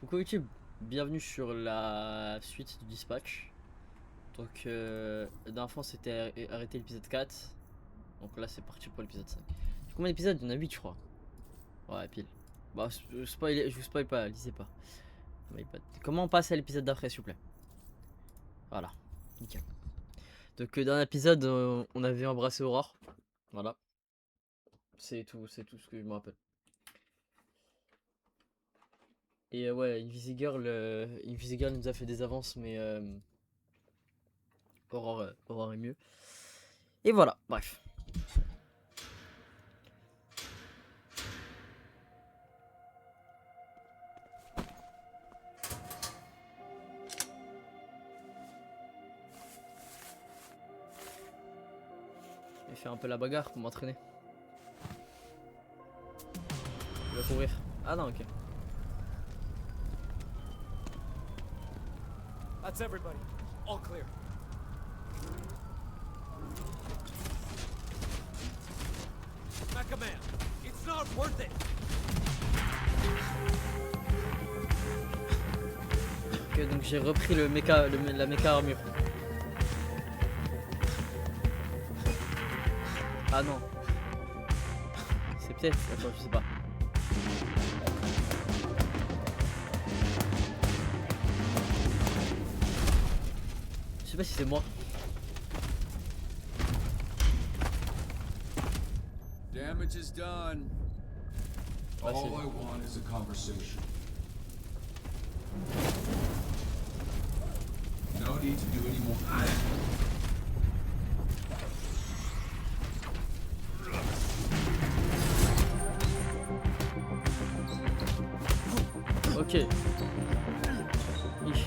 Coucou YouTube, bienvenue sur la suite du dispatch. Donc la dernière fois on s'était arrêté l'épisode 4. Donc là c'est parti pour l'épisode 5. Combien d'épisodes? Il y en a 8 je crois. Ouais pile. Bah je vous spoil pas, lisez pas. Comment on passe à l'épisode d'après s'il vous plaît? Voilà, nickel. Donc dans l'épisode on avait embrassé Aurore. Voilà. C'est tout ce que je me rappelle. Et ouais, Invisigirl nous a fait des avances mais Aurore est mieux. Et voilà, bref. Je vais faire un peu la bagarre pour m'entraîner. Il va courir. Ah non, ok. That's everybody. All clear. Mecha Man, it's not worth it. Ok, donc j'ai repris la méca armure. Ah non. C'est peut-être. Attends, je sais pas. Je sais pas si c'est moi. Damage is done. Ah, All I want is a conversation. No need to do any more. Ok. Ich.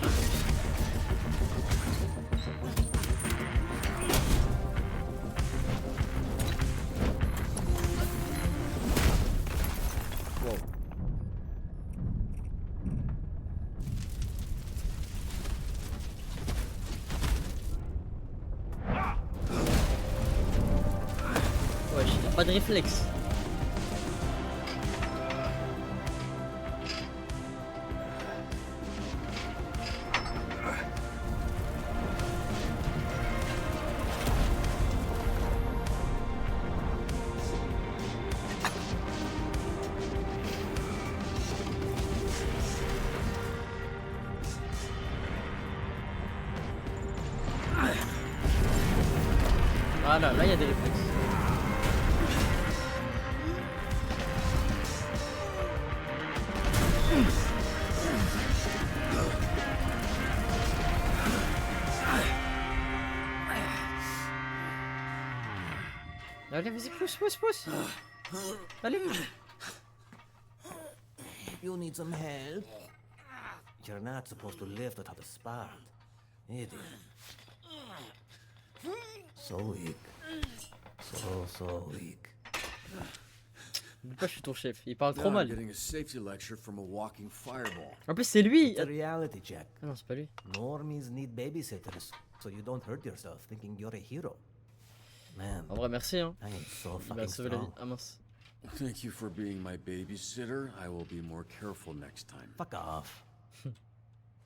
Wow. Ouais, il a pas de réflexe. Voilà, là il y a des réflexes. Allez, vas-y, pousse. Allez. You need some help? You're not supposed to lift without a spark. Idiot. So weak. So weak. Dis pas, je suis ton chef. Il parle Now trop I'm mal. getting a safety lecture from a walking fireball. En plus, c'est lui. It's a reality check. Ah non, c'est pas lui. Normies need babysitters, so you don't hurt yourself thinking you're a hero. Man, En vrai, merci hein. I am so Il m'a fucking sauvé la vie. strong. Ah mince. Thank you for being my babysitter. I will be more careful next time. Fuck off.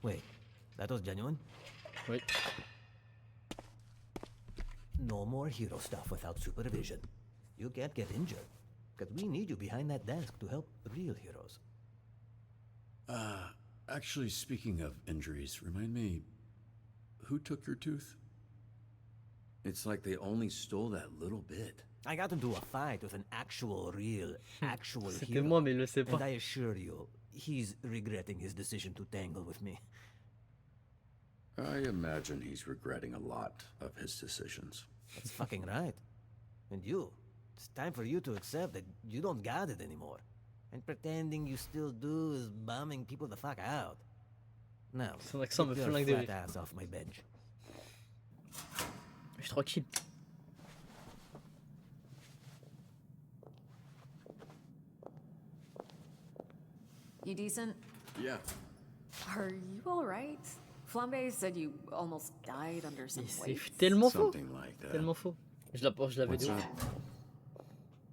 Wait, that was genuine? Oui. No more hero stuff without supervision. You can't get injured, because we need you behind that desk to help real heroes. Actually, speaking of injuries, remind me, who took your tooth? It's like they only stole that little bit. I got into a fight with an actual C'était hero. moi, mais il le sait And pas. I assure you, he's regretting his decision to tangle with me. I imagine he's regretting a lot of his decisions. That's fucking right. And you, it's time for you to accept that you don't got it anymore. And pretending you still do is bumming people the fuck out. Now, Son accent me get your flingue de flat rire. ass off my bench. Je suis tranquille. You decent? Yeah. Are you alright? Flambe said you almost died under some Mais c'est weight. tellement faux. Something like that. Tellement faux. Je l'avais What's de up? ouf.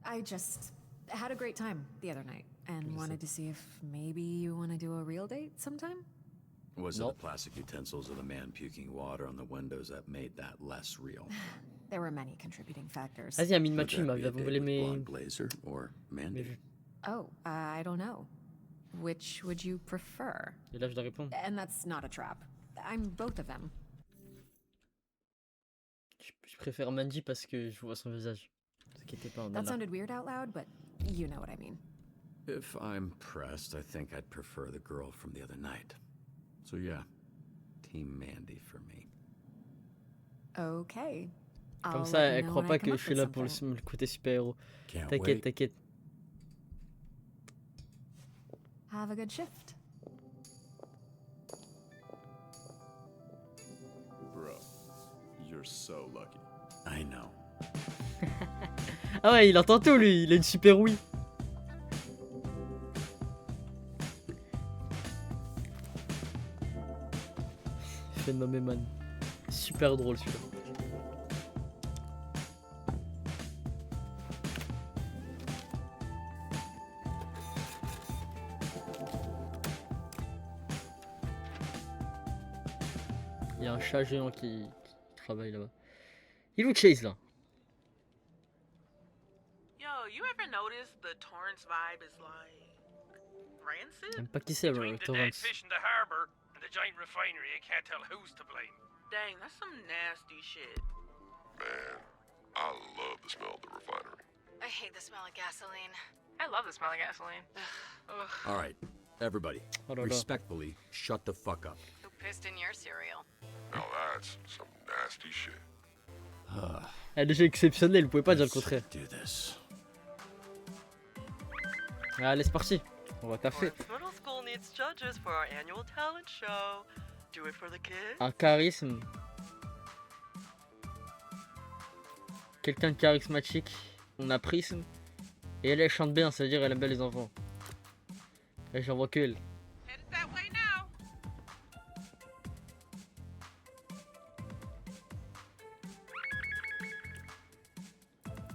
I just had a great time the other night. and Yes, wanted to see if maybe you want to do a real date sometime? Was it Nope. the plastic utensils or the man puking water on the windows that made that less real? There were many contributing factors. Vas-y, Amine Would Mathieu, il that be m'a a date volé with mes... Blonde Blazer or mes Mandy? vues. Oh, I don't know. Which would you prefer? Et là, je dois répondre. And that's not a trap. I'm both of them. Je préfère Mandy parce que je vois son visage. Ne vous inquiétez pas, on est That là. sounded weird out loud, but you know what I mean. If I'm pressed, I think I'd prefer the girl from the other night. So yeah, Team Mandy for me. Okay. Comme I'll ça, let you elle know croit when I pas come que up je suis with là pour something. le côté super-héros. Can't T'inquiète, wait. t'inquiète. Have a good shift. Bro, you're so lucky. I know. Ah ouais, il entend tout lui, il a une super oui. Phénoménal. Super drôle celui-là. Il y a un chat géant qui travaille là-bas. Il est où Chase là? Yo, you ever notice the Torrance vibe is like rancid? J'aime pas qui c'est Between the dead Torrance. fish in the harbor and the giant refinery, you can't tell who's to blame. Dang, that's some nasty shit. Man, I love the smell of the refinery. I hate the smell of gasoline. I love the smell of gasoline. Ugh. All right, everybody, Oh là là. respectfully, shut the fuck up. Who pissed in your cereal? Now that's some nasty shit. Elle est déjà exceptionnelle, vous pouvez pas dire le Let's contraire. do this. Allez, c'est parti. On va taffer. Middle school needs judges for our annual talent show. Do it for the kids. Un charisme. Quelqu'un de charismatique. On a prisme. Et elle chante bien, c'est-à-dire elle aime bien les enfants. Et j'en vois que elle. Headed that way now.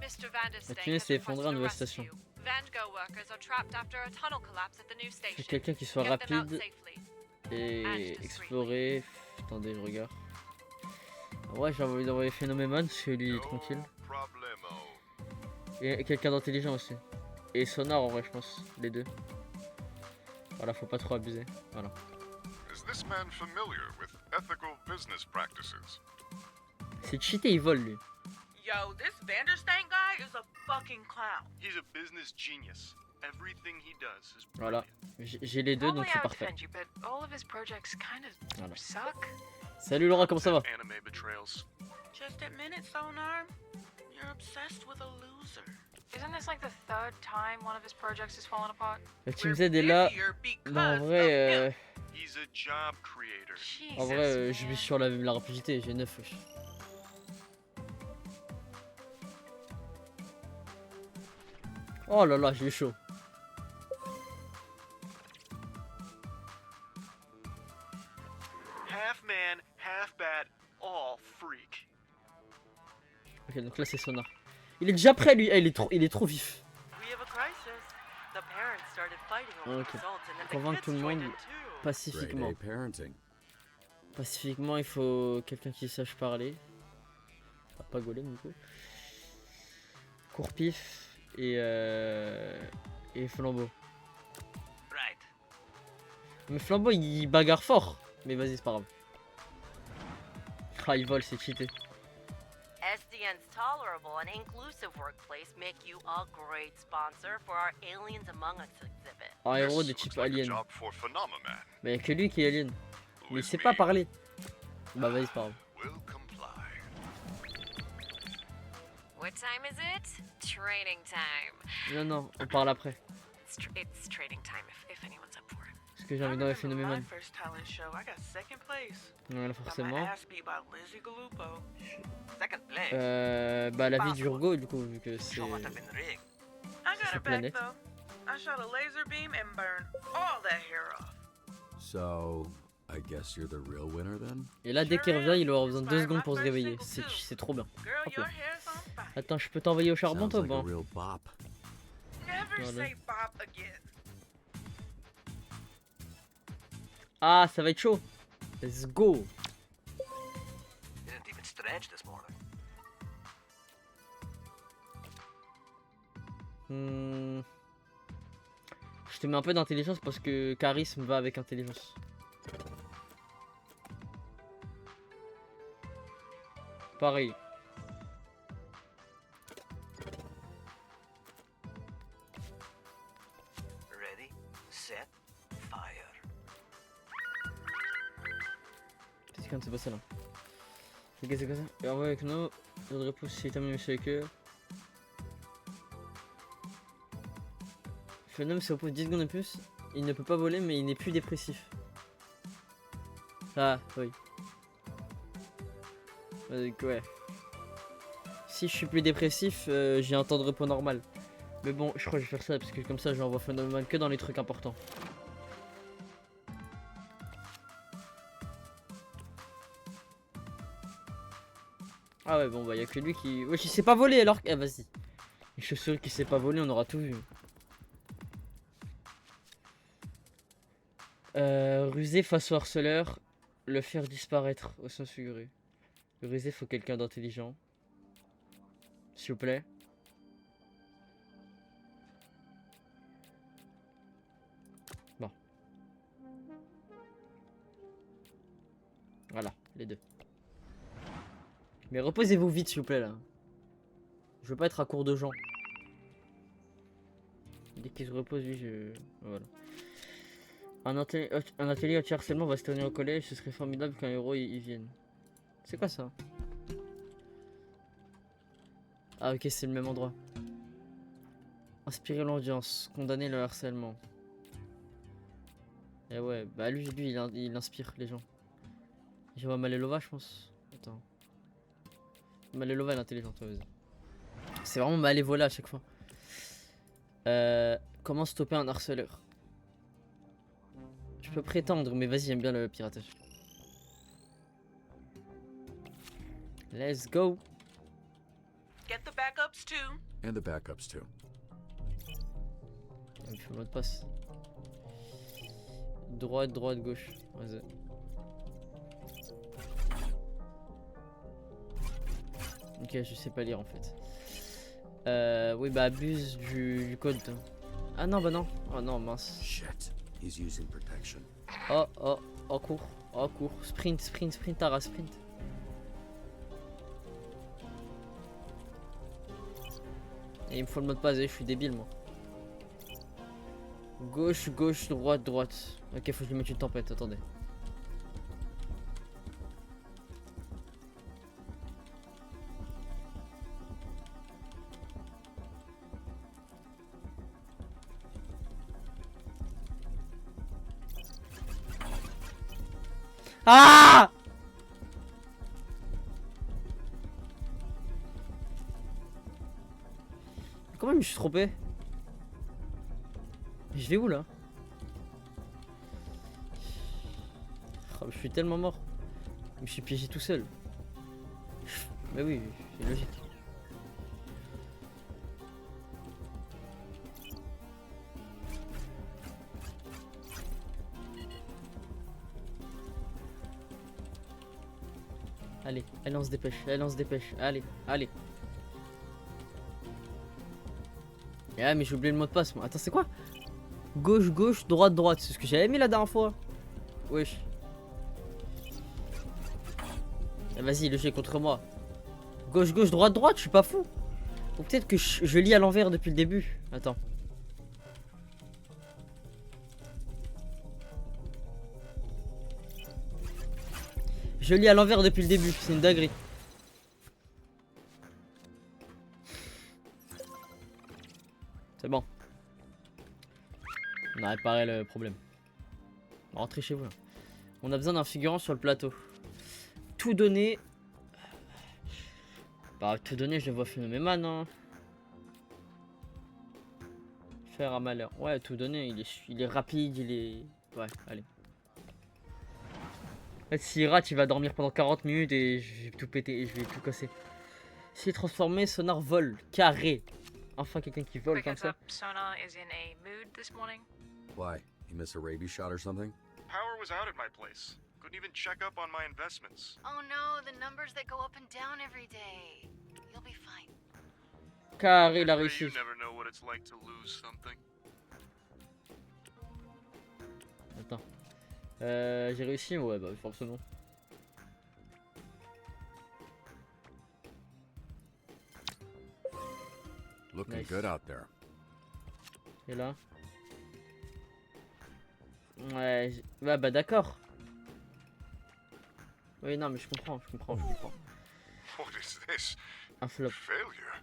Mr. Vanderstein La tunnel has s'est effondrée en requested a nouvelle station. rescue. Vango workers are trapped after a tunnel collapse at the new C'est station. quelqu'un qui soit Get them out rapide safely. et explorer. Attendez, je regarde. Ouais, j'ai envie d'envoyer Phénoménal, parce que lui il est tranquille. Problemo. Et quelqu'un d'intelligent aussi. Et Sonar en vrai, je pense, les deux. Voilà, faut pas trop abuser. Voilà. Is this man familiar with ethical business practices? C'est cheaté, il vole lui. Yo, this Vanderstein guy is a fucking clown. He's a business genius. Everything he does is Voilà. brilliant. J'ai les deux, donc Normally c'est I would parfait. defend you, but all of his projects kind of Voilà. suck. Salut Laura, comment ça va? Anime betrayals. Just admit it, Sonar. You're obsessed with a loser. Isn't this like the third time one of his projects has fallen apart? La Team Z est là. busier because Non, en of vrai, him. He's a job creator. Jesus, en vrai je man. vis sur la rapidité, j'ai 9 wesh. Oh là là, j'ai chaud. Half man, half bat, all freak. Ok, donc là c'est Sonar. Il est déjà prêt lui, il est trop vif. We have a crisis. The parents started fighting over Ok. the results and then the Convaincre kids tout le joined monde in too. Grade pacifiquement. A parenting. Pacifiquement, il faut quelqu'un qui sache parler. Ah, pas Golem du coup. Courpif et Flambeau. Right. Mais Flambeau il bagarre fort. Mais vas-y, c'est pas grave. Ah, il vole, c'est cheaté. SDN's tolerable and inclusive workplace make you a great sponsor for our Aliens Among Us exhibit. Un héros de This type looks like a alien. job for Phenomenon. Mais y'a que lui qui est alien. Who Mais il is sait me. pas parler. Bah vas-y, c'est pas grave. Will comply. What time is it? Training time. Non, non, on parle après. It's training time if anyone's up for it. Parce que j'ai I envie d'envoyer remember my Phénoménal. first talent show. I got second place. Voilà, Got my forcément. ass beat by Lizzie Galupo. Second place. Bah la vie d'Urgo du coup, vu que c'est... Show what up in the rig. I C'est got sa it back planète. though. I shot a laser beam and burned all that hair off. So, I guess you're the real winner then? Et là, dès qu'il revient, il aura besoin de 2 secondes pour se réveiller. C'est trop bien. Girl, Hop your là. hair's on fire. Attends, je peux t'envoyer au charbon Sounds toi ou like a pas? real bop. Never Voilà. say bop again. Ah, ça va être chaud. Let's go. Didn't even stretch this morning. Je te mets un peu d'intelligence parce que charisme va avec intelligence. Pareil. Ready, set, fire. C'est quand c'est pas ça là. C'est quoi ça? Et envoie avec nous. Je repousse si t'as mis avec eux. Phénomène se repose 10 secondes de plus. Il ne peut pas voler mais il n'est plus dépressif. Ah oui. Donc ouais. Si je suis plus dépressif, j'ai un temps de repos normal. Mais bon, je crois que je vais faire ça parce que comme ça j'envoie Phénomène que dans les trucs importants. Ah ouais bon bah y'a que lui qui... Wesh il sait pas voler alors que... Ah vas-y. Les chauves-souris qui sait pas voler on aura tout vu. Ruser face au harceleur. Le faire disparaître au sens figuré. Le ruser faut quelqu'un d'intelligent. S'il vous plaît. Bon. Voilà, les deux. Mais reposez-vous vite s'il vous plaît là. Je veux pas être à court de gens. Dès qu'il se repose, lui je... Voilà. Un atelier anti-harcèlement va se tenir au collège, ce serait formidable qu'un héros y vienne. C'est quoi ça? Ah ok c'est le même endroit. Inspirer l'ambiance, condamner le harcèlement. Et ouais, bah lui il inspire les gens. Je vois Malelova je pense. Attends. Malelova elle est intelligente, vas-y. C'est vraiment Malévola à chaque fois. Comment stopper un harceleur? Je peux prétendre, mais vas-y, j'aime bien le piratage. Let's go. Get the backups too. And the backups too. Il me fait le mot de passe. Droite, droite, gauche. Vas-y. Ok, je sais pas lire en fait. Oui, bah abuse du code. Ah non, bah non. Oh non, mince. Shit. He's using protection. Oh, cours. Oh, cours. Sprint, Tara, sprint. Et il me faut le mot de passe, je suis débile moi. Gauche, gauche, droite, droite. Ok, faut que je lui mette une tempête, attendez. Ah! Comment je me suis trompé? Je vais où là? Oh, je suis tellement mort. Je me suis piégé tout seul. Mais oui, c'est logique. Allez, on se dépêche, allez. Ah mais j'ai oublié le mot de passe moi. Attends c'est quoi? Gauche, gauche, droite, droite. C'est ce que j'avais mis la dernière fois. Wesh. Ah, vas-y, le jeu est contre moi. Gauche, gauche, droite, droite, je suis pas fou. Ou peut-être que je lis à l'envers depuis le début. Attends. Je lis à l'envers depuis le début, c'est une dinguerie. C'est bon. On a réparé le problème. Rentrez chez vous là. On a besoin d'un figurant sur le plateau. Tout donner. Bah tout donner je le vois phénoménal hein. Faire un malheur. Ouais tout donner, il est rapide, il est... Ouais allez. En fait, s'il rate, il va dormir pendant 40 minutes et je vais tout péter et je vais tout casser. S'il est transformé, Sonar vole. Carré. Enfin, quelqu'un qui vole comme ça. Sonar is in a mood this morning. Why? You miss a rabies shot or something? Power was out at my place. Couldn't even check up on my investments. Oh no, the numbers that go up and down every day. You'll be fine. Car il a Anyway, réussi. you never know what it's like to lose something. Attends. J'ai réussi, ouais, bah forcément. Looking Nice. good out there. Et là. Ouais, ouais, bah d'accord. Oui, non, mais je comprends. What is this? Un flop. Failure?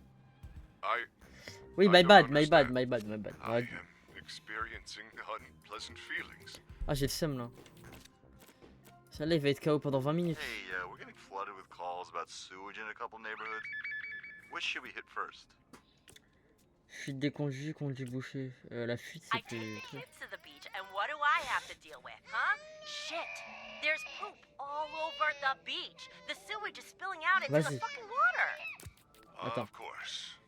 Oui, I my don't bad. understand. Ouais. I am experiencing unpleasant feelings. Ah, j'ai le seum là. Celle-là, il va être KO pendant 20 minutes. Hey, we're getting flooded with calls about sewage in a couple neighborhoods. Which should we hit first? Fuite des conduits, conduit bouché. La fuite, I c'était. take the kids to the beach, and what do I have to deal with, huh? Shit! There's poop all over the beach. The sewage is spilling out into Vas-y. the fucking water. Attends. Of course.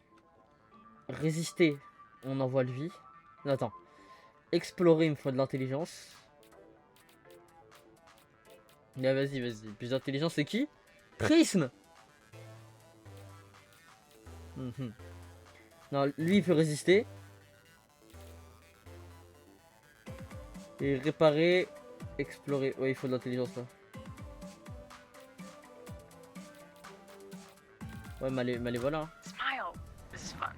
Résister, on envoie le vie. Non, attends. Explorer, il me faut de l'intelligence. Là, vas-y. Plus d'intelligence, c'est qui? Prisme. Mhm. Non, lui, il peut résister. Et réparer, explorer. Ouais, il faut de l'intelligence là. Ouais, mais allez, voilà. hein. Smile. This is fun.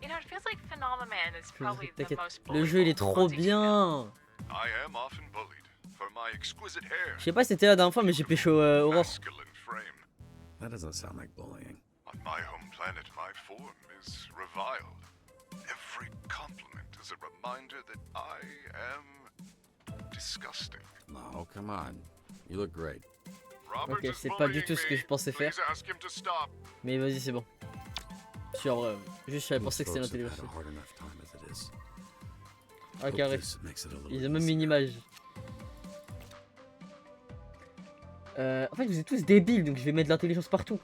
You know, it feels like Phenomenon is probably the T'inquiète. most Le jeu, il est trop bullying bien. I am often bullied for my exquisite hair. Je sais pas si c'était la dernière fois, mais j'ai pécho Aurore. Masculine frame. That doesn't sound like bullying. On my home planet, my form is reviled. Every compliment is a reminder that I am disgusting. No, come on. You look great. Robert Ok, is c'est pas du bullying tout ce que me. je pensais faire. Please ask him to stop. Mais vas-y, c'est bon. Sur vrai, juste j'avais Most pensé que c'était folks have l'intelligence. had a hard enough time as it is. Ah, Hope carré. this makes it a little Ils ont même une easier. image. En fait, vous êtes tous débiles, donc je vais mettre de l'intelligence partout.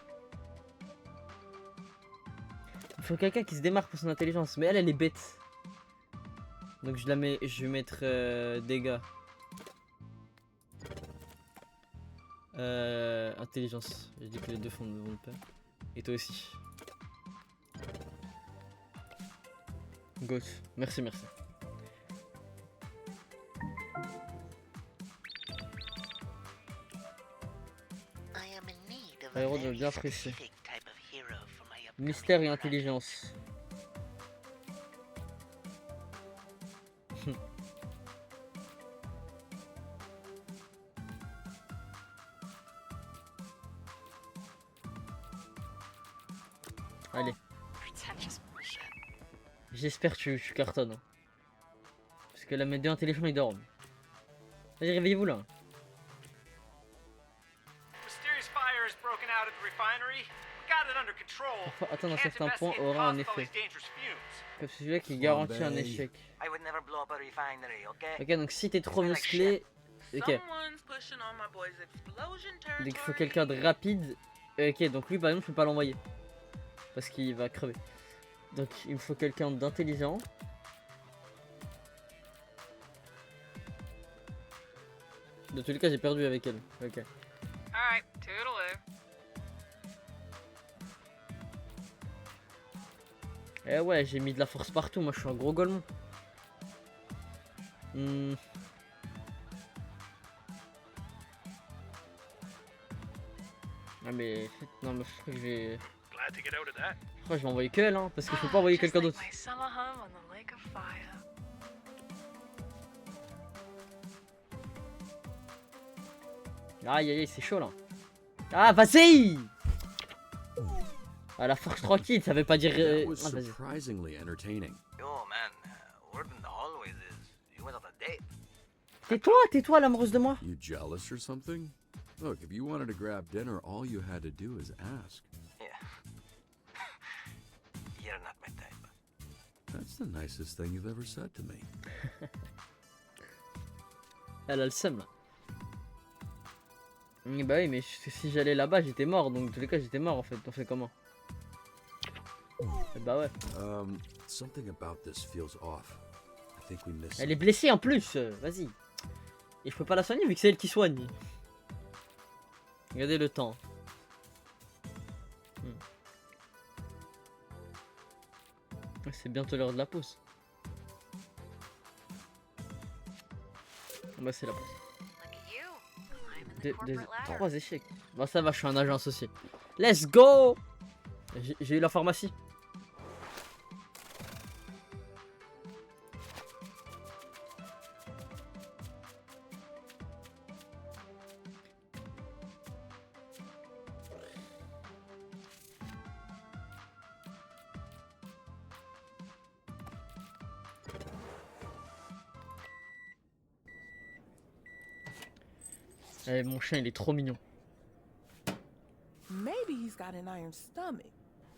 Il faut quelqu'un qui se démarque pour son intelligence, mais elle est bête. Donc je vais mettre dégâts. Intelligence. J'ai dit que les deux vont le faire. Et toi aussi. Gauche. Merci. Aéro de bien apprécier. Mystère et intelligence. Allez. Pretentious bullshit. J'espère que tu cartonnes. hein. Parce que là, mes deux intelligents ils dorment. Vas-y, réveillez-vous là. Mysterious fire has broken out at the refinery. We got it under control. Faut atteindre un Can't certain point investigate aura un cause of all effet. these dangerous fumes. Comme celui-là qui garantit un Flambé. échec. I would never blow up a refinery, okay? Ok, donc si t'es trop musclé. Ok, Someone's pushing on my boy's explosion donc il faut territory. quelqu'un de rapide. Ok, donc lui par exemple, je peux pas l'envoyer. Parce qu'il va crever. Donc il me faut quelqu'un d'intelligent. De tous les cas, j'ai perdu avec elle. Ok. Alright, toodaloo. Eh ouais, j'ai mis de la force partout. Moi, je suis un gros golemon. Ah mais non mais je crois que je vais. Glad to get out of that. Je crois que je vais envoyer que elle hein, parce qu'il faut pas envoyer quelqu'un d'autre. My summer home on the lake of fire. Aïe, c'est chaud là. Ah, vas-y. Ah, la force tranquille, ça veut pas dire. That was Ah, vas-y. surprisingly entertaining. Yo, man, word in the hallways is you went on a date. Tais-toi, l'amoureuse de moi. You jealous or something? Look, if you wanted to grab dinner, all you had to do is ask. Yeah. You're not my type. That's the nicest thing you've ever said to me. Elle a le seum là. Bah oui, mais si j'allais là-bas, j'étais mort. Donc, dans tous les cas, j'étais mort en fait. On fait comment? Bah ouais. Something about this feels off. I think we missed. Elle est blessée en plus. Vas-y. Et je peux pas la soigner vu que c'est elle qui soigne. Regardez le temps. C'est bientôt l'heure de la pause. Bah c'est la pause. 3 échecs. Bon ça va, je suis un agent associé. Let's go. J'ai eu la pharmacie. Eh, mon chien il est trop mignon. Maybe he's got an iron stomach.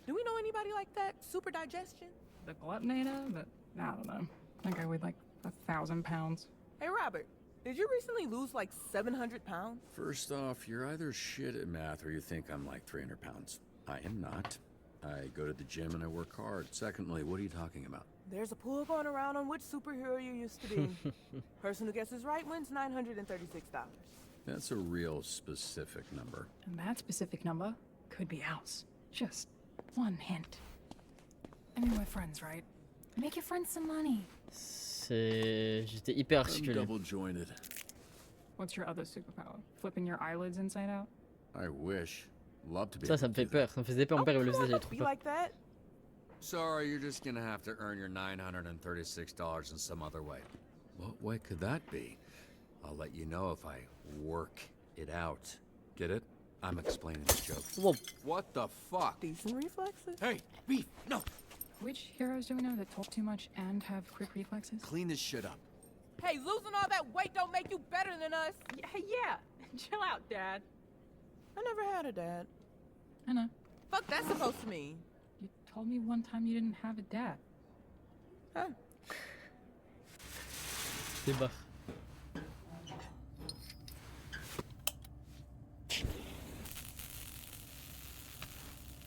Do we know anybody like that? Super digestion? The Glutonator? But I don't know. That guy weighed like 1,000 pounds. Hey, Robert, did you recently lose like 700 pounds? First off, you're either shit at math or you think I'm like 300 pounds. I am not. I go to the gym and I work hard. Secondly, what are you talking about? There's a pool going around on which superhero you used to be. Person who guesses right wins $936. That's a real specific number. And that specific number could be ours. Just one hint. I mean, we're friends, right? Make your friends some money. J'étais hyper articulé. Double jointed. What's your other superpower? Flipping your eyelids inside out? I wish. Love to be. Ça me fait peur. Ça me faisait peur. Mon père il me le faisait, j'avais trop peur. Like that? Sorry, you're just gonna have to earn your $936 in some other way. What way could that be? I'll let you know if I work it out. Get it? I'm explaining the joke. Whoa. What the fuck? Decent reflexes. Hey, Beef, no! Which heroes do we know that talk too much and have quick reflexes? Clean this shit up. Hey, losing all that weight don't make you better than us. Yeah. Chill out, Dad. I never had a dad. I know. Fuck that's supposed to mean? You told me one time you didn't have a dad. Huh? Débat.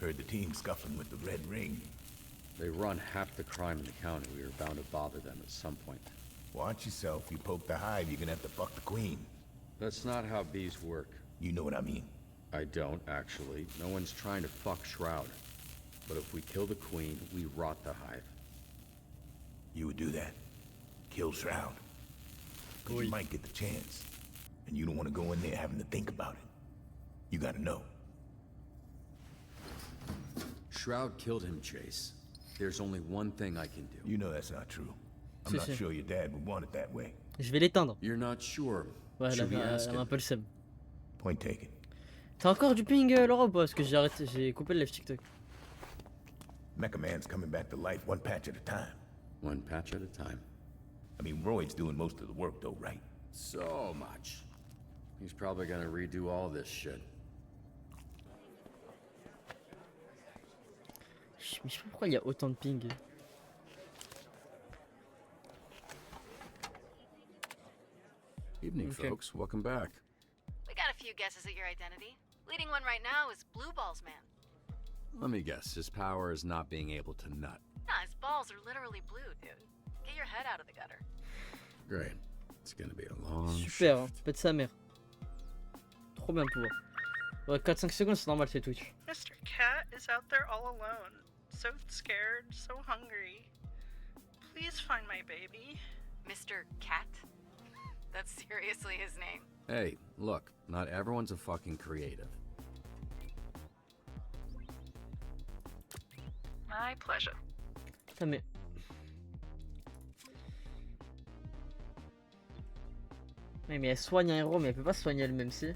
Heard the team scuffling with the Red Ring. They run half the crime in the county. We are bound to bother them at some point. Watch yourself. You poke the hive, you're gonna have to fuck the queen. That's not how bees work. You know what I mean. I don't, actually. No one's trying to fuck Shroud. But if we kill the queen, we rot the hive. You would do that? Kill Shroud? But you might get the chance. And you don't want to go in there having to think about it. You gotta know. Shroud killed him, Chase. There's only one thing I can do. You know that's not true. I'm not sure your dad would want it that way. Je vais l'éteindre. You're not sure. Ouais, elle a un peu le seum. Point taken. T'as encore du ping, Laura, ou pas? Parce que j'ai arrêté, j'ai coupé le live TikTok. Mecha Man's coming back to life one patch at a time. One patch at a time. I mean, Royd's doing most of the work though, right? So much. He's probably gonna redo all this shit. Mais je sais pas pourquoi il y a autant de ping. Evening, folks. Welcome back. We got a few guesses at your identity. Leading one right now is Blue Balls Man. Let me guess. His power is not being able to nut. Nah, his balls are literally blue, dude. Get your head out of the gutter. Great. It's gonna be a long Super, hein. Pète sa mère. Trop bien le pouvoir. Ouais, 4-5 secondes, c'est normal, c'est Twitch. Mr. Cat is out there all alone. So scared, so hungry. Please find my baby. Mr. Cat? That's seriously his name. Hey, look. Not everyone's a fucking creative. My pleasure. Putain, mais... Mais elle soigne un héros, mais elle peut pas soigner elle-même, si.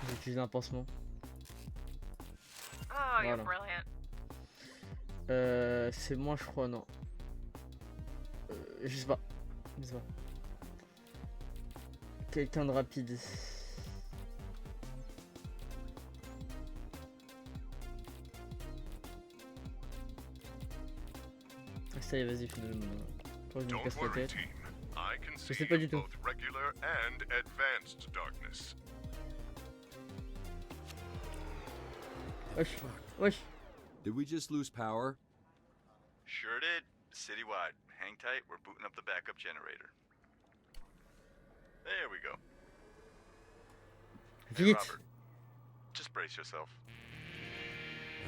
J'utilise un pansement. Oh, you're brilliant. C'est moi, je crois, non. Je sais pas. Je sais pas. Quelqu'un de rapide. Ça y est, vas-y, fais-le. Pourquoi je me casse la tête? Je sais pas du tout. Both regular and advanced darkness. Wesh. Wesh. Did we just lose power? Sure did. Citywide. Hang hang tight, we're booting up the backup generator. There we go. Hey, Vite. Robert, just brace yourself.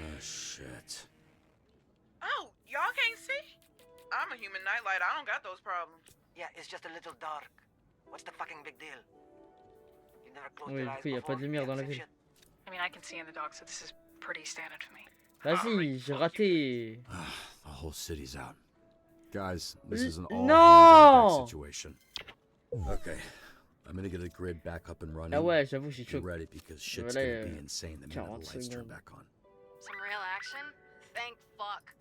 Oh, shit. Oh, y'all can't see? I'm a human nightlight. I don't got those problems. Yeah, it's just a little dark. What's the fucking big deal? You never closed Oui, your du eyes coup, y a pas before? de lumière dans la Same ville. shit. I mean, I can see in the dark, so this is pretty standard for me. Vas-y, j'ai raté. The whole city's out. Guys, this is an No! all-hands-on-deck situation. Okay, I'm gonna get a grid back up and running. Ah ouais, j'avoue, j'ai Be chaud. ready because shit's Voilà, gonna be insane the minute 40 the lights turn secondes. back on. Some real action? Thank fuck.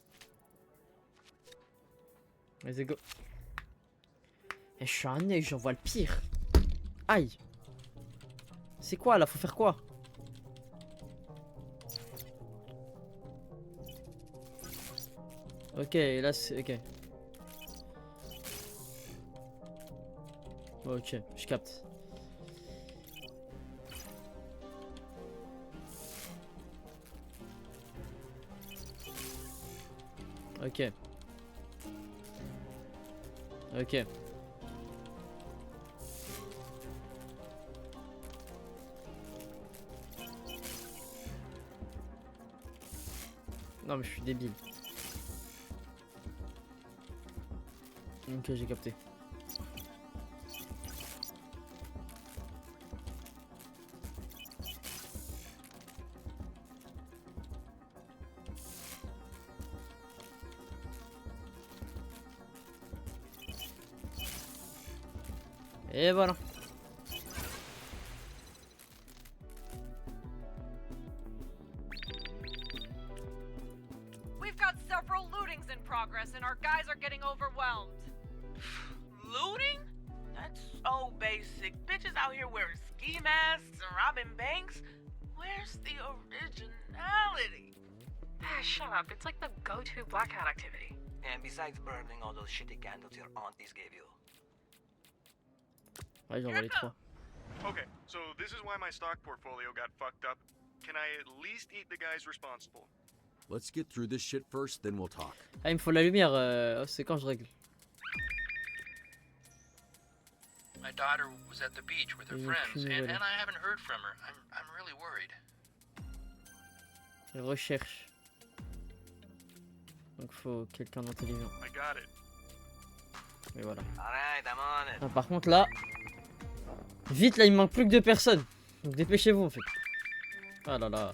Vas-y, go. Et je suis un œil, j'en vois le pire. Aïe. C'est quoi là? Faut faire quoi? Ok, là c'est. Ok. Ok, je capte. Ok. Ok. Non mais je suis débile. Ok, j'ai capté. Et voilà. We've got several lootings in progress, and our guys are getting overwhelmed. Looting? That's so basic. Bitches out here wearing ski masks and robbing banks. Where's the originality? Ah, shut up. It's like the go-to black hat activity. And besides burning all those shitty candles your aunties gave you. Ouais, j'en vois les trois. Okay, so this is why my stock portfolio got fucked up. Can I at least eat the guys responsible? Let's get through this shit first, then we'll talk. Ah, il me faut la lumière. C'est quand je règle. My daughter was at the beach with her friends, and I haven't heard from her. I'm really worried. Recherche. Donc faut quelqu'un d'intelligent. I got it. Et voilà. Alright, I'm on it. Ah, par contre là, vite là, il me manque plus que 2 personnes. Donc dépêchez-vous en fait. Ah là là.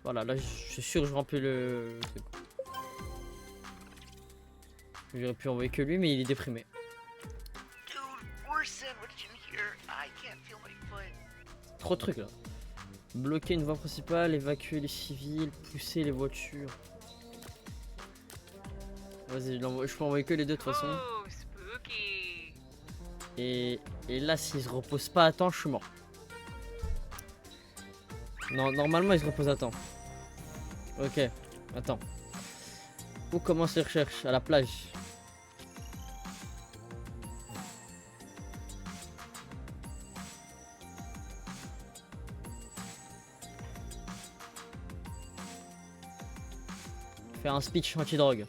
Voilà, là je suis sûr que je remplis le truc. J'aurais pu envoyer que lui, mais il est déprimé. Dude, we're sandwiched in here. I can't feel my foot. Trop de trucs là. Bloquer une voie principale, évacuer les civils, pousser les voitures. Vas-y, je peux envoyer que les deux de toute façon. Oh, spooky. Et là, s'il se repose pas à temps, je suis mort. Non, normalement, il se repose à temps. Ok, attends. Où commence les recherches? À la plage. Faire un speech anti-drogue.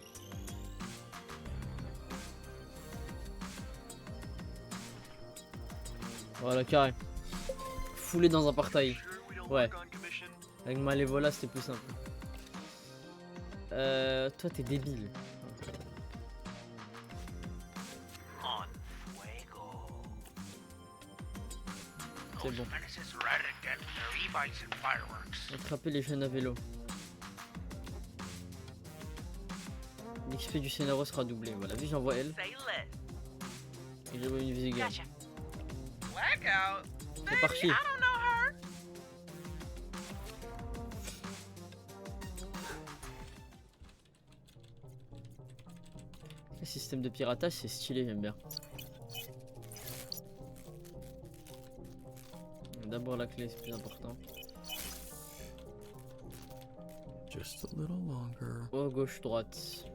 Voilà, carré. Foulé dans un partail. Ouais. Avec Malévola, c'était plus simple. Toi, t'es débile. C'est bon. Attraper les jeunes à vélo. L'XP du scénario sera doublé. Voilà, vu j'envoie elle. Et j'envoie une visée. Blackout? C'est parti. I don't know her. Le système de piratage, c'est stylé, j'aime bien. D'abord la clé, c'est plus important. Just a little longer. Oh, gauche, droite.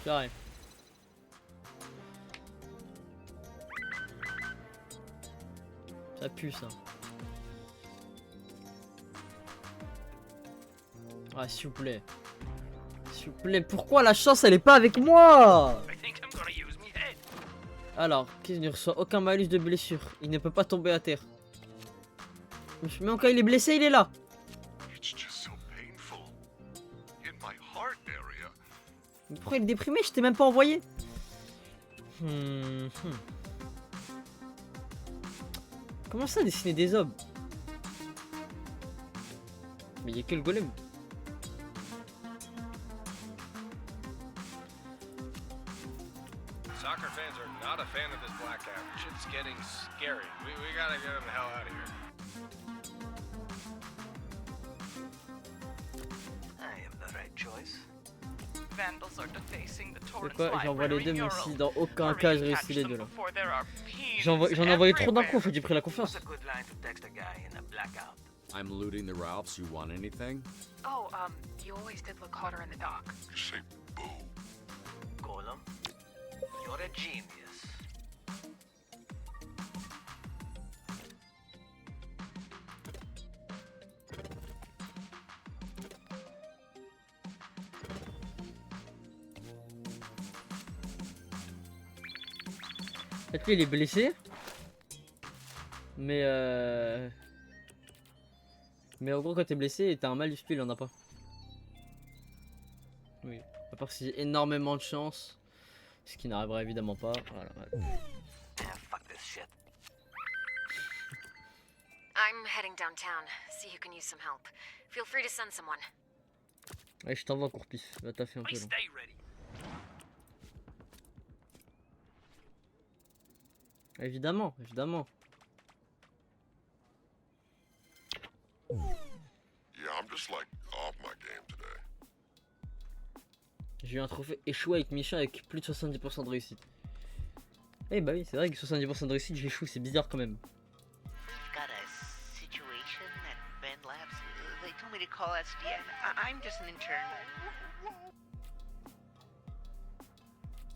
Carré. Ça pue ça. Ah s'il vous plaît. S'il vous plaît, pourquoi la chance elle est pas avec moi? Alors, qu'il ne reçoit aucun malus de blessure. Il ne peut pas tomber à terre. Mais en cas il est blessé, il est là. Mais pourquoi il est déprimé? Je t'ai même pas envoyé. Comment ça dessiner des hommes? Mais il y a que le golem. Soccer fans are not a fan of this blackout. Shit's getting scary. We gotta get them the hell out of here. I am the right choice. Vandals are defacing the C'est Torrance quoi? J'envoie les deux, library même si mural. dans aucun cas je réussis les deux là. Before there are peons J'en ai envoyé trop d'un coup, en everywhere. fait, j'ai pris la confiance. What's a good line to text a guy in a blackout? I'm looting the Ralphs. You want anything? Oh, you always did look hotter in the dock. You say boo. Golem, you're a genius. Peut-être lui il est blessé. Mais en gros quand t'es blessé t'as un malus, il en a pas. Oui. À part si j'ai énormément de chance. Ce qui n'arrivera évidemment pas. Voilà. Fuck this shit. I'm heading downtown. See who can use some help. Feel free to send someone. Ouais, je t'envoie encore pif. Va taffer un peu là. Évidemment, évidemment. Yeah, I'm just like off my game today. J'ai eu un trophée échoué avec Misha avec plus de 70% de réussite. Eh bah oui, c'est vrai que 70% de réussite, j'échoue, c'est bizarre quand même. Got a situation at Bend Labs. They told me to call SDN. I'm just an intern.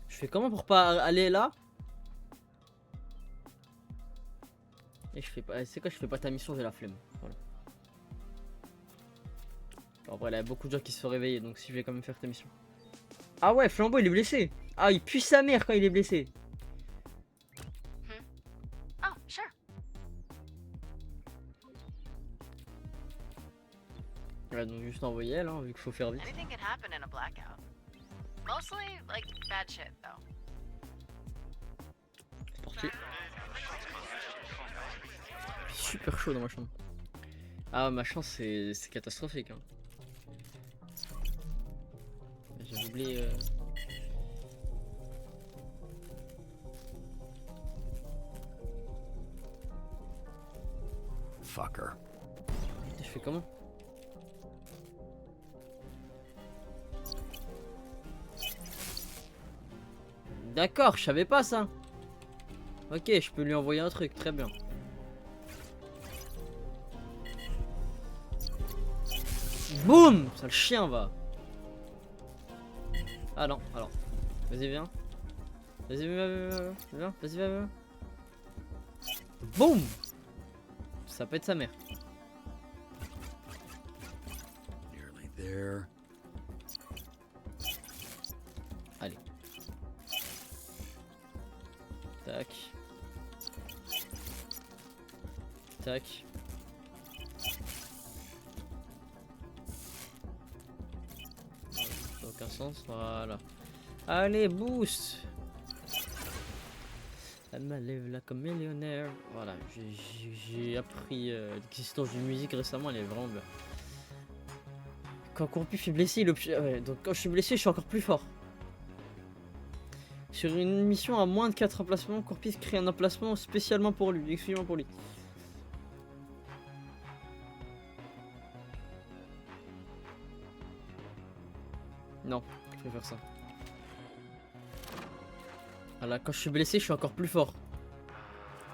Je fais comment pour pas aller là? Et je fais pas. C'est quoi, je fais pas ta mission, j'ai la flemme. Voilà. En vrai, il y a beaucoup de gens qui se sont réveillés, donc si je vais quand même faire ta mission. Ah ouais, Flambeau il est blessé. Ah, il pue sa mère quand il est blessé. Oh, sure. Ouais, donc juste envoyer elle, hein, vu qu'il faut faire vite. Anything can happen in a blackout. Mostly, like, bad shit, though. C'est parti. Super chaud dans ma chambre. Ah, ma chance c'est catastrophique. Hein. J'ai oublié. Fucker. Je fais comment? D'accord, je savais pas ça. Ok, je peux lui envoyer un truc, très bien. Boum! Ça le chien va. Ah non, alors. Vas-y, viens. Vas-y, viens. Vas-y, viens. Boum! Ça peut être sa mère. Nearly there. Allez. Tac. Tac. Ça n'a aucun sens, voilà. Allez, boost! Elle m'enlève là comme millionnaire. Voilà, j'ai appris l'existence d'une musique récemment, elle est vraiment bien. Quand Corpus est blessé, ouais, donc quand je suis blessé, je suis encore plus fort. Sur une mission à moins de 4 emplacements, Corpus crée un emplacement spécialement pour lui, exclusivement pour lui. Non, je préfère ça. Voilà, quand je suis blessé, je suis encore plus fort.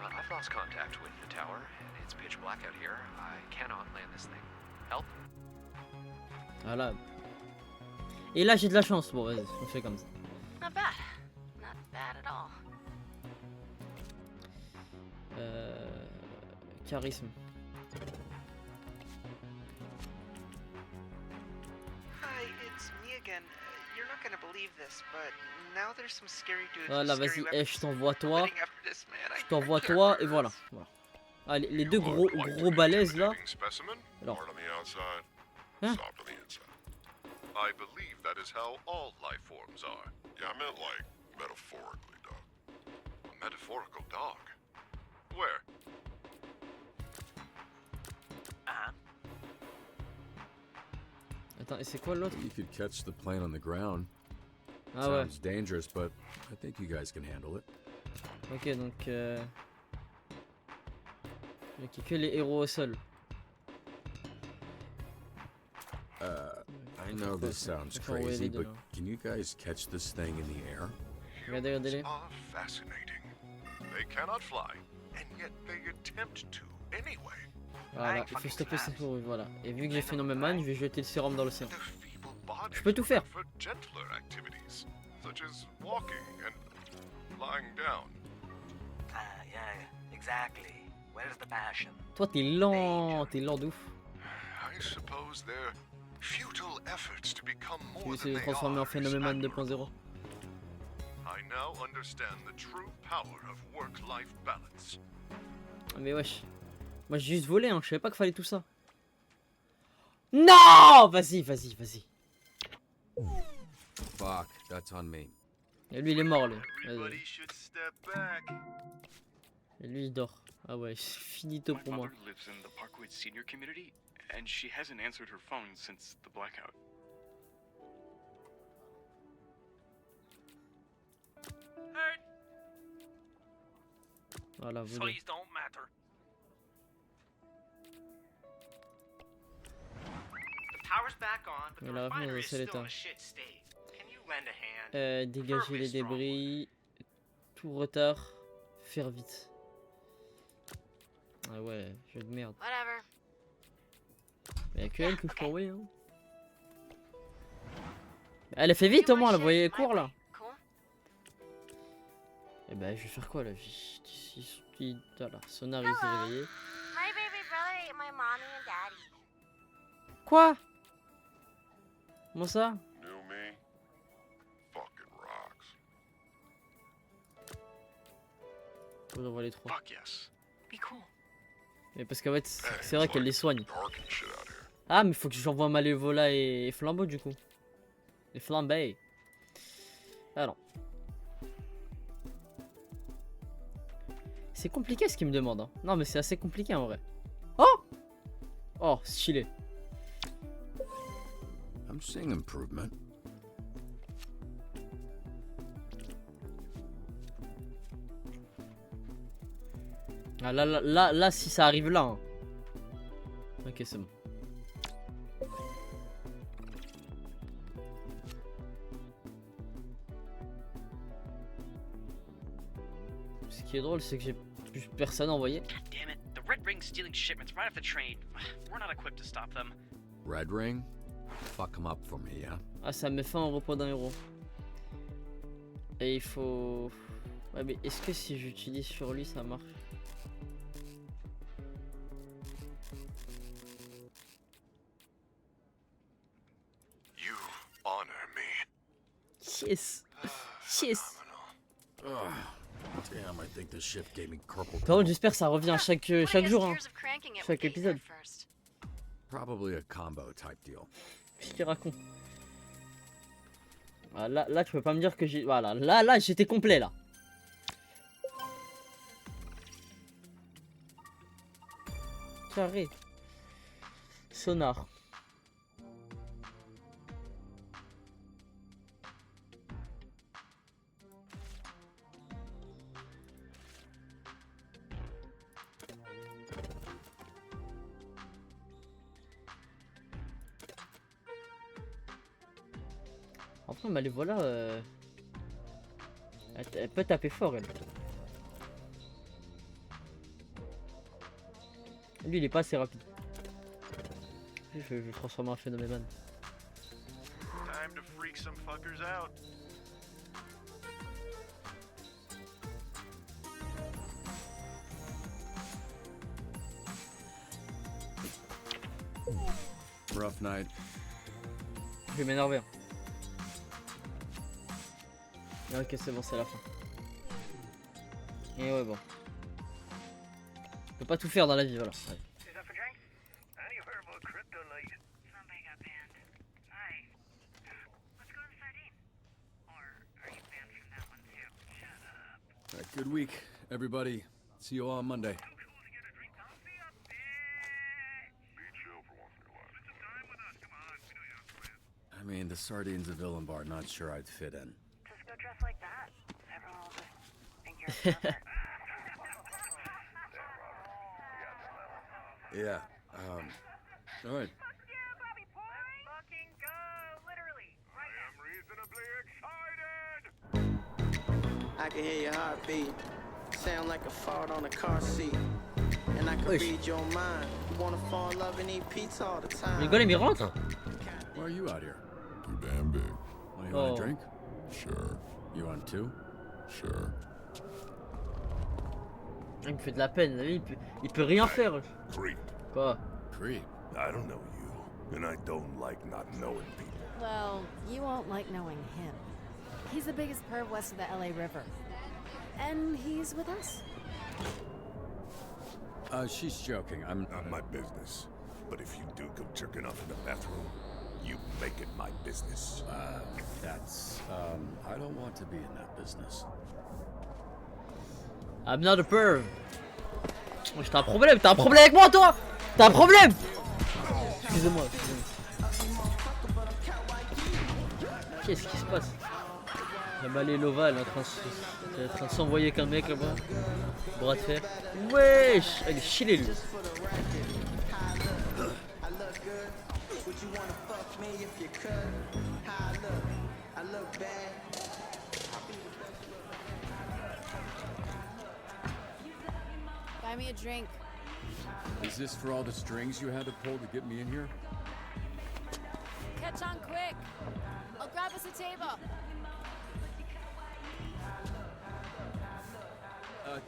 I've lost contact with the tower, and it's pitch black out here. I cannot land this thing. Help? Voilà. Et là, j'ai de la chance. Bon, vas-y, on fait comme ça. Charisme. Hi, it's me again. You're not gonna believe this, but now there's some scary dudes. Voilà, with vas-y, scary je t'envoie toi. weapons after this, man. Je t'envoie toi et voilà. Voilà. Ah, les deux gros balèzes là. Specimen? Alors. Hard on the outside, Hein? soft on the inside. I believe that is how all life forms are. Yeah, I meant like metaphorically, dog. A metaphorical dog? Where? Attends, et c'est quoi l'autre? You could catch the plane on the ground. Ah ouais. Sounds dangerous, but I think you guys can handle it. Ok, donc il n'y a que les héros au sol. I know this sounds crazy, but can you guys catch this thing in the air? Regardez-les. Are fascinating. They cannot fly, and yet they attempt to anyway. Voilà, il faut stopper cette fourrure, voilà. Et vu que j'ai fait Phenomenon, je vais jeter le sérum dans l'océan. Je peux tout faire. For gentler activities, such as walking and lying down. Yeah, exactly. Where's the passion? Toi, t'es lent de ouf. I suppose their futile efforts to become Tu veux more essayer than de they transformer en are is Phenomenon admirable. 2.0. I now understand the true power of work-life balance. Ah, mais wesh. Moi, j'ai juste volé, hein. Je savais pas qu'il fallait tout ça. Non! Vas-y. Fuck, that's on me. Et lui, il est mort, lui. Everybody should step back. Et lui, il dort. Ah ouais, c'est finito pour moi. My mother lives in the Parkwood senior community, and she hasn't answered her phone since the blackout. Hey, Voilà, vous deux. size don't matter. The power's back on, but Mais the la refinery is c'est still in l'état. a shit state. Can you lend a hand? Dégager les débris. Tout retard. Faire vite. Ah ouais, jeu de merde. Whatever. Mais y'a que elle que je peux envoyer, hein. Elle a fait vite au moins, là, vous voyez les cours là. Et bah je vais faire quoi là? Voilà, Sonar il s'est réveillé. My baby brother ate my mommy and daddy. Quoi? Comment ça? New me? Fucking rocks. Vous envoie les trois. Fuck yes. Be cool. Mais parce qu'en fait, c'est vrai qu'elle les soigne. Ah, mais faut que j'envoie Malévola et Flambeau du coup. Les flambés. Alors. C'est compliqué ce qu'il me demande. Hein. Non, mais c'est assez compliqué en vrai. Oh! Oh, stylé. I'm seeing improvement. Ah, là, si ça arrive là. Hein. Ok, c'est bon. Ce qui est drôle, c'est que j'ai plus personne envoyé. Damn it, the Red Ring's stealing shipments right off the train. We're not equipped to stop them. Red Ring? Fuck them up for me, yeah? Ah, ça me fait un repos d'un héros. Et il faut... Ouais, mais est-ce que si j'utilise sur lui, ça marche? You honor me. Yes. Yes. Damn, I think this ship gave me carpal Par contre, j'espère que ça revient chaque jour, hein. Chaque épisode. Probably a combo type deal. Je te raconte. Ah, là, tu peux pas me dire que j'ai... Voilà, là, j'étais complet, là. Carré. Sonar. Après, mais les voilà. Elle peut taper fort, elle. Lui, il est pas assez rapide. Je vais transformer en Phenomenon. Time to freak some fuckers out. Rough night. Je vais m'énerver. Ok, c'est bon, c'est la fin. Et ouais, bon. Je peux pas tout faire dans la vie, voilà. Ouais. Good week, everybody. See you all on Monday. I mean, the Sardines of Villenbar, not sure I'd fit in. Just go dress like that. Everyone will just think you're a pervert. Yeah, all right. I can hear your heartbeat. Sound like a fart on a car seat. And I can read your mind. You wanna fall in love and eat pizza all the time. Le golem il rentre. Why are you out here? Too damn big. Well, you want a drink? Sure. You want two? Sure. Il me fait de la peine, il peut rien faire. Creep. Quoi? Creep? I don't know you, and I don't like not knowing people. Well, you won't like knowing him. He's the biggest perv west of the LA River. And he's with us. She's joking. I'm not my business. But if you do go jerking off in the bathroom, you make it my business. That's, I don't want to be in that business. I'm not a perv. T'as un problème avec moi toi. T'as un problème. Excusez-moi. Qu'est-ce qui se passe? La Malélova, elle est en train de s'envoyer avec un mec là-bas. Bras de fer. Wesh! Elle est chillée lui. Buy me a drink. Is this for all the strings you had to pull to get me in here? Catch on quick. I'll grab us a table.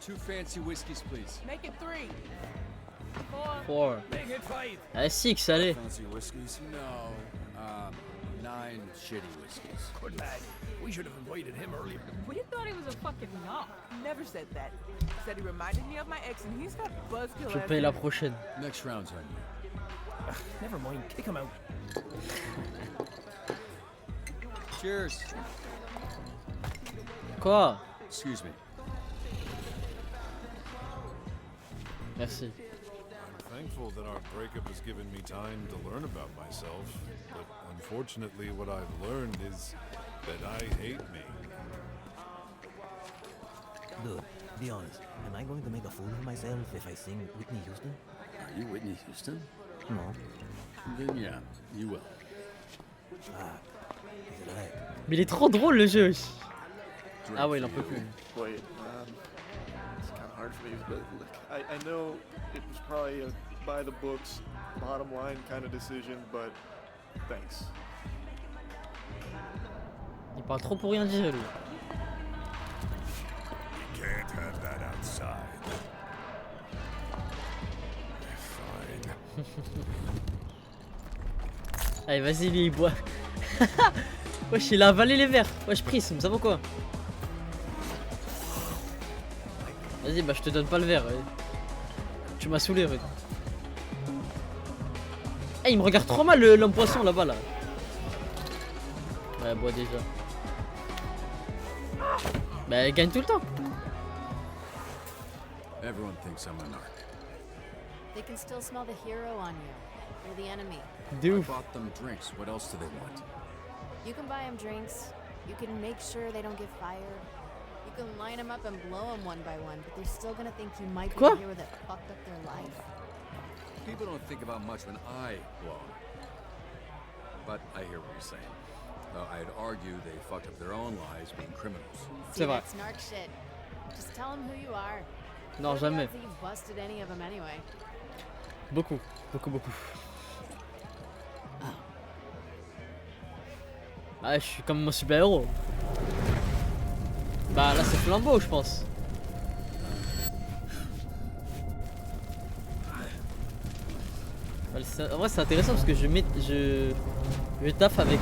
Two fancy whiskeys, please. Make it 3. 4. Make it 5. Allez, 6, allez. Fancy whiskeys? No. 9 shitty whiskeys. Good lad. We should have invited him earlier. We thought he was a fucking knock. Never said that. Said he reminded me of my ex and he's got buzzkill. Je paye la prochaine. Next round's on you. Never mind. Kick him out. Cheers. Quoi? Excuse me. Merci. I'm thankful that our breakup has given me time to learn about myself, but unfortunately what I've learned is that I hate me. Dude, be honest. Am I going to make a fool of myself if I sing Whitney Houston? Are you Whitney Houston? No. Then yeah, you will. Fuck. Is it right? Mais il est trop drôle le jeu. Ah ouais, il en peut plus. Wait, it's kind of hard for me, but look, I know it was probably a by the books, bottom line kind of decision, but thanks. Il parle trop pour rien dire lui. You can't have that outside. Fine. Allez, vas-y, lui, il boit. Wesh, il a avalé les verres. Wesh, Prisme, ça va quoi? Vas-y, bah je te donne pas le verre. Ouais. Tu m'as saoulé, ouais. Eh, il me regarde trop mal l'homme poisson là-bas là. Ouais, bois déjà. Bah, il gagne tout le temps. Everyone thinks I'm a narc. They can still smell the hero on you. You're the enemy. I bought them drinks. What else do they want? You can buy them drinks. You can make sure they don't get fired. You can line them up and blow them one by one, but they're still gonna think you might be the hero that fucked up their life. People don't think about much when I blow. But I hear what you're saying. I'd argue they fucked up their own lives being criminals. See, that's narc shit. Just tell them who you are. Non, jamais. You busted any of them anyway. Beaucoup, beaucoup, beaucoup. Ah, je suis comme mon super héros. Bah là c'est Flambeau je pense. En vrai c'est intéressant parce que je taffe avec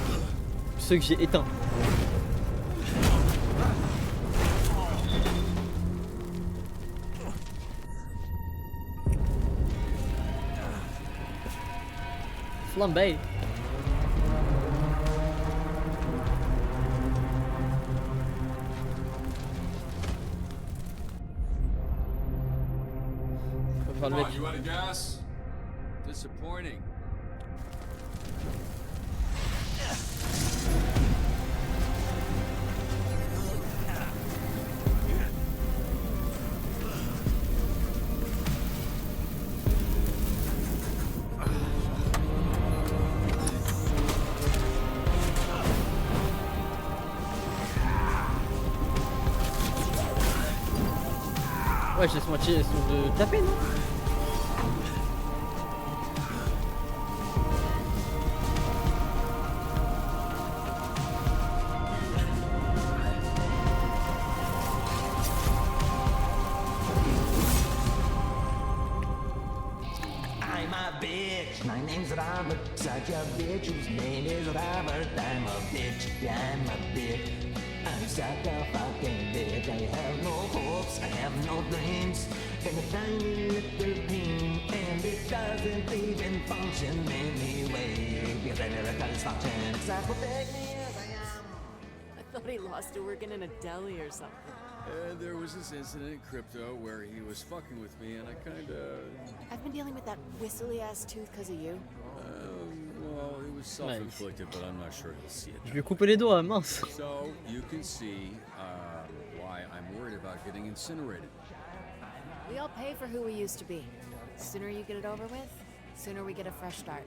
ceux que j'ai éteints. Flambé. Come on, you out of gas? Disappointing. Ouais, j'ai ce moitié de taper, non? I'm a bitch. My name's Robert. Such a bitch whose name is Robert. I'm a bitch. I'm a bitch. I'm such a fucking bitch. I have no hopes. I have no dreams. In a tiny little dream, and it doesn't even function anyway. Because I never got its function. Except for take me as I am. I thought he lost it working in a deli or something. There was this incident in Crypto where he was fucking with me and I kinda... I've been dealing with that whistly ass tooth because of you. Well, it was self-inflicted, but I'm not sure he'll see it. Je lui ai coupé les doigts, mince. So, you can see why I'm worried about getting incinerated. We all pay for who we used to be. Sooner you get it over with, sooner we get a fresh start.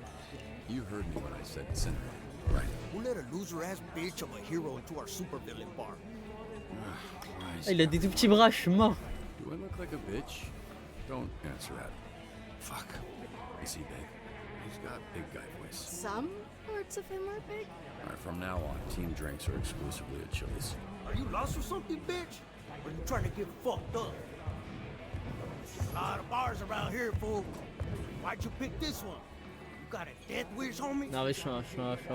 You heard me when I said incinerated, right? We'll let a loser-ass bitch of a hero into our supervillain bar. Ah, il a des tout petits bras, je suis mort. Do I look like a bitch? Don't answer that. Fuck. You see, babe, he's got big guy voice. Some parts of him are big. Alright, from now on, team drinks are exclusively at Chili's. Are you lost or something, bitch? Or you trying to get fucked up? There's a lot of bars around here, fool. Why'd you pick this one? You got a death wish, homie? Non mais je suis un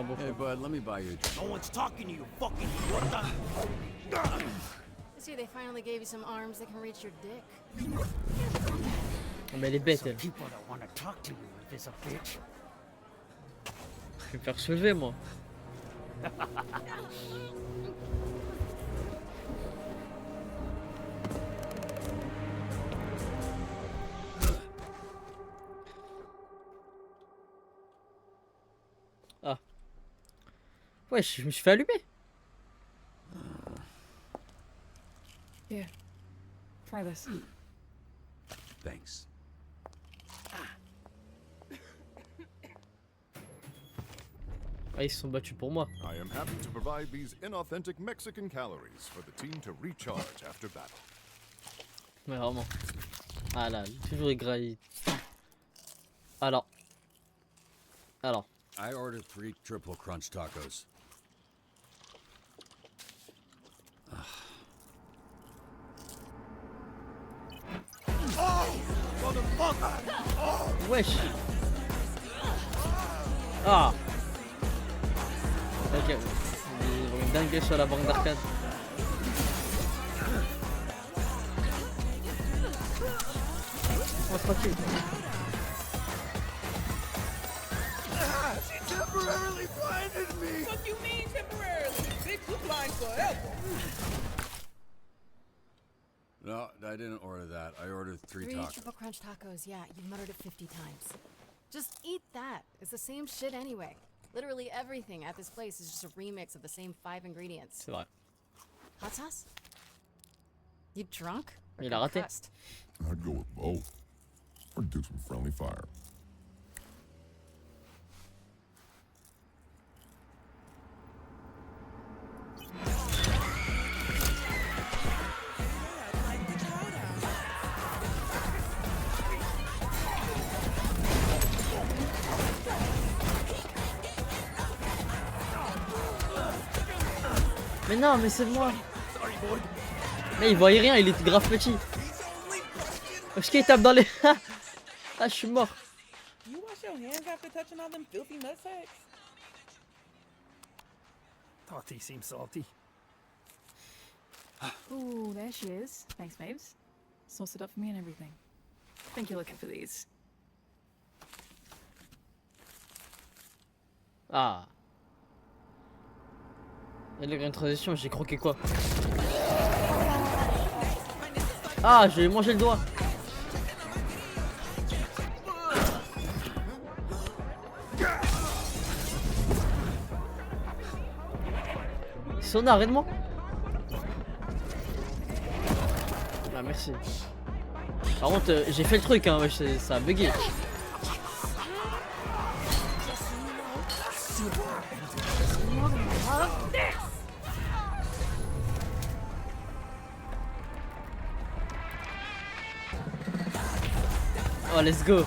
bon. Hey bud, let me buy you a drink. No one's talking to you, fucking what the? I see they finally gave you some arms that can reach your dick. Oh, mais elle est bête elle. People that want to talk to you if it's a bitch. Je vais me faire soulever moi. Ah. Ouais, je me suis fait allumer. Here, try this. Thanks. Ah, ils se sont battus pour moi. I am happy to provide these inauthentic Mexican calories for the team to recharge after battle. Mais vraiment. Ah là, toujours égraillé. Alors. I ordered 3 triple crunch tacos. Oh, motherfucker! Oh. Wesh. Ah. Ok. Ils vont dinguer sur la banque d'arcade. Oh, tranquille. She temporarily blinded me! What you mean temporarily? Bitch, you blind forever. No, I didn't order that. I ordered 3 3 tacos. triple crunch tacos, yeah, you've muttered it 50 times. Just eat that. It's the same shit anyway. Literally everything at this place is just a remix of the same 5 ingredients. C'est vrai. Hot sauce? You drunk? Or Il a raté. concussed? I'd go with both. Or do some friendly fire. Mais non, mais c'est moi. Mais il voyait rien, il était grave petit. Parce qu'il tape dans les... Ah, je suis mort. You wash your your hands after touching all them filthy nutsacks? Tati seems salty. Ooh, there she is. Thanks, babes. Sauced it up for me and everything. Think you're looking for these. Ah. Et la grande transition, j'ai croqué quoi? Ah, je vais manger le doigt. Sona, arrête-moi. Ah, merci. Par contre, j'ai fait le truc, hein, ça a bugué. Oh, let's go.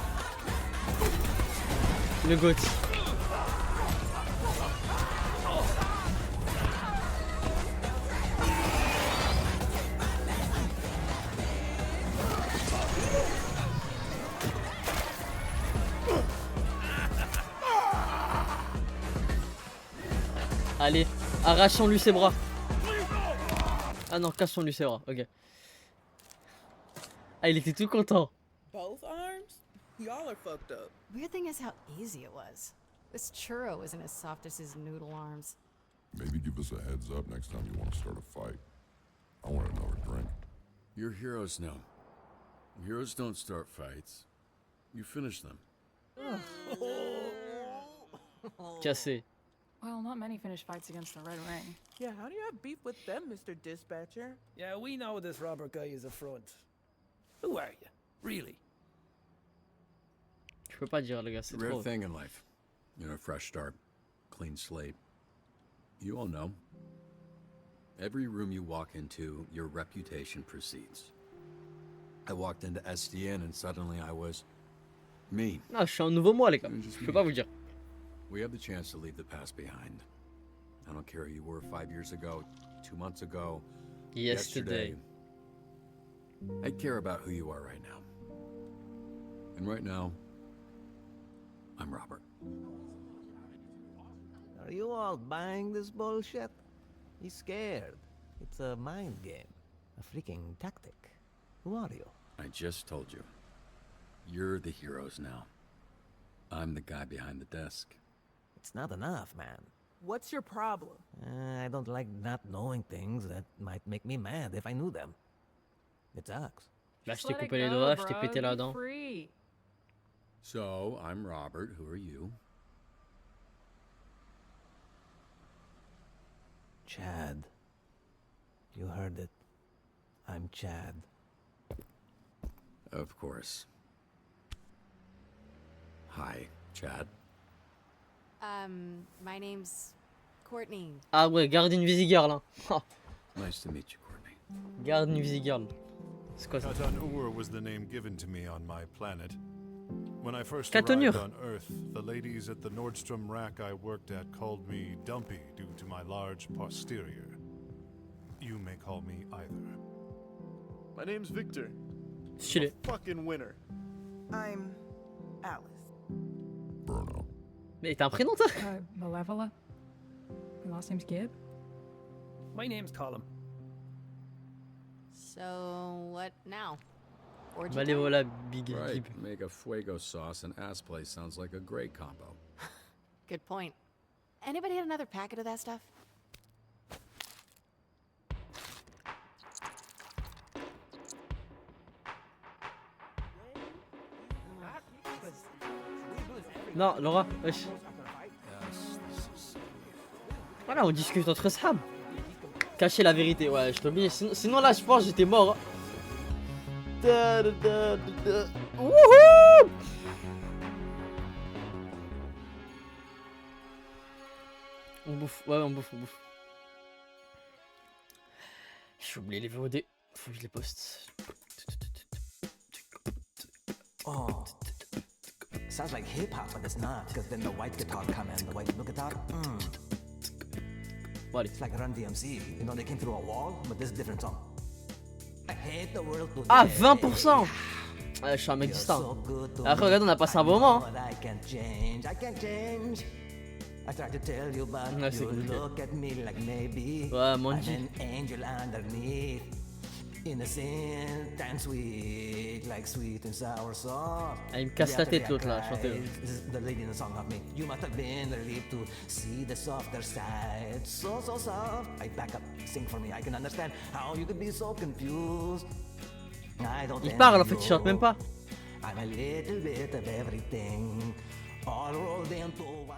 Le GOAT. Allez, arrachons-lui ses bras. Ah non, cassons-lui ses bras, ok. Ah, il était tout content. Both arms? Y'all are fucked up. Weird thing is how easy it was. This churro isn't as soft as his noodle arms. Maybe give us a heads up next time you want to start a fight. I want another drink. You're heroes now. Heroes don't start fights. You finish them. Cassé. Well, not many finish fights against the Red Ring. Yeah, how do you have beef with them, Mr. Dispatcher? Yeah, we know this Robert guy is a front. Who are you? Really? Je peux pas dire, les gars, c'est Rare trop. thing in life. You know, a fresh start, clean slate. You all know. Every room you walk into, your reputation precedes. I walked into SDN and suddenly I was me. Ah, je suis un nouveau moi, les gars. Je peux pas vous dire. We have the chance to leave the past behind. I don't care who you were 5 years ago, 2 months ago, Yesterday. I care about who you are right now. And right now, I'm Robert. Are you all buying this bullshit? He's scared. It's a mind game. A freaking tactic. Who are you? I just told you. You're the heroes now. I'm the guy behind the desk. It's not enough, man. What's your problem? I don't like not knowing things that might make me mad if I knew them. It sucks. Là, je t'ai coupé les doigts, je t'ai pété la dent. So, I'm Robert. Who are you? Chad. You heard it. I'm Chad. Of course. Hi, Chad. My name's Courtney. Ah ouais, garde une Visigirl, hein. Ha. Nice to meet you, Courtney. Garde une Visigirl. C'est quoi ça? Katan-Ur was the name given to me on my planet. When I first Katan-Ur. arrived on Earth, the ladies at the Nordstrom rack I worked at called me Dumpy due to my large posterior. You may call me either. My name's Victor. Stylé. Fucking winner. I'm Alice. Bruno. Mais t'as un prénom, toi? Malevola? Your last name's Gibb? My name's Colin. So, what now? Orgy Allez, time? voilà, Big Right. Gib. Make a fuego sauce and ass play sounds like a great combo. Good point. Anybody had another packet of that stuff? Non, Laura, wesh. Voilà, on discute entre Sam. Cacher la vérité, ouais, je t'oublie. Sinon là, je pense que j'étais mort. Wouhou! On bouffe, ouais, on bouffe. J'ai oublié les VOD. Faut que je les poste. Oh. Sounds like hip hop, but it's not, because then the white guitar come in, the white blue guitar. What? It's like Run DMC. You know, they came through a wall, but this is a different song. I hate the world today. Ah, 20%! je suis un mec You're distant. so good to Après, me. regarde, on a passé I un bon moment. know that I can't change. I can't change. I try to tell you, but Ouais, c'est you compliqué. look at me like maybe Ouais, I'm Mondi. an angel underneath. Innocent and sweet, like sweet and sour sauce. Ah, il me casse la tête, l'autre, là, chanter. The lady in the song of me. You must have been relieved to see the softer side. So soft. I back up, sing for me. I can understand how you could be so confused. I don't Il parle en envy fait, il chante même you. pas. I'm a little bit of everything, all rolled into one.